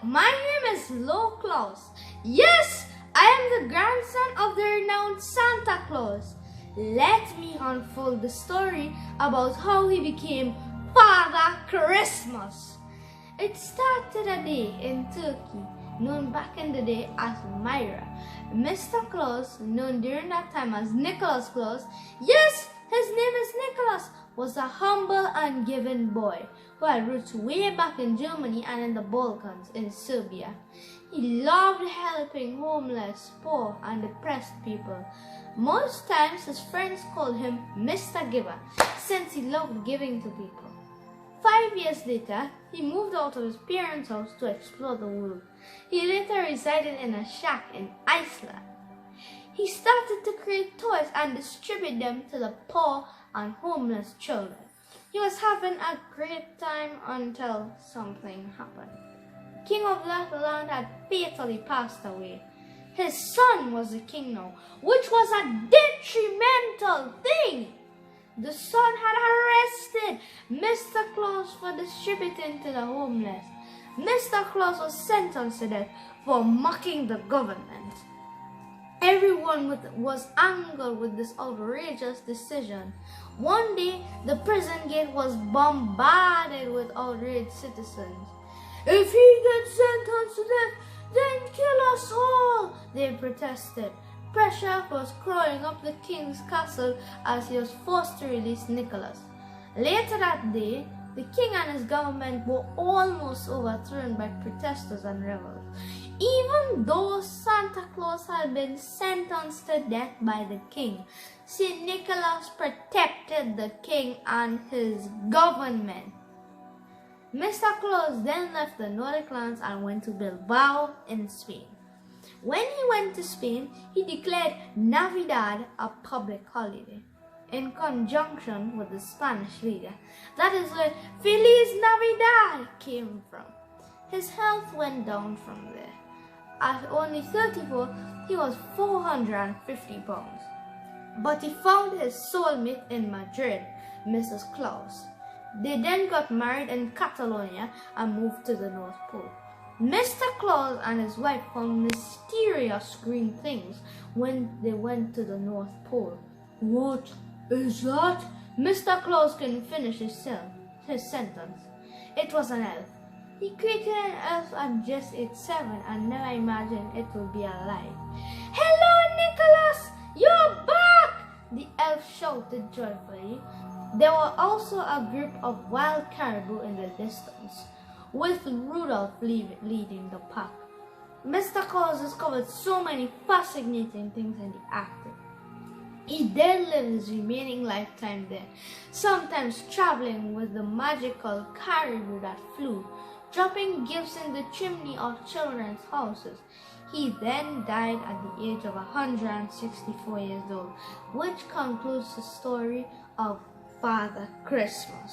my name is Claus. Yes, I am the grandson of the renowned Santa Claus. Let me unfold the story about how he became Father Christmas. It started a day in Turkey, known back in the day as Myra. Mr. Claus, known during that time as Nicholas Claus, yes, his name is Nicholas, was a humble and giving boy who had roots way back in Germany and in the Balkans in Serbia. He loved helping homeless, poor and depressed people. Most times his friends called him Mr. Giver since he loved giving to people. 5 years later, he moved out of his parents' house to explore the world. He later resided in a shack in Iceland. He started to create toys and distribute them to the poor and homeless children. He was having a great time until something happened. The king of that land had fatally passed away. His son was the king now, which was a detrimental thing. The son had arrested Mr. Claus for distributing to the homeless. Mr. Claus was sentenced to death for mocking the government. Everyone was angered with this outrageous decision. One day, the prison gate was bombarded with outraged citizens. "If he gets sentenced to death, then kill us all," they protested. Pressure was crawling up the king's castle as he was forced to release Nicholas. Later that day, the king and his government were almost overthrown by protesters and rebels. Even though Santa Claus had been sentenced to death by the king, St. Nicholas protected the king and his government. Mr. Claus then left the Nordic lands and went to Bilbao in Spain. When he went to Spain, he declared Navidad a public holiday, in conjunction with the Spanish leader. That is where Feliz Navidad came from. His health went down from there. At only 34, he was 450 pounds. But he found his soulmate in Madrid, Mrs. Claus. They then got married in Catalonia and moved to the North Pole. Mr. Claus and his wife found mysterious green things when they went to the North Pole. "What is that?" Mr. Claus couldn't finish his sentence. It was an elf. He created an elf at just age 7 and never imagined it would be alive. "Hello, Nicholas! You're back!" the elf shouted joyfully. There were also a group of wild caribou in the distance, with Rudolph leading the pack. Mr. Claus discovered so many fascinating things in the Arctic. He then lived his remaining lifetime there, sometimes traveling with the magical caribou that flew, dropping gifts in the chimney of children's houses. He then died at the age of 164 years old, which concludes the story of Father Christmas.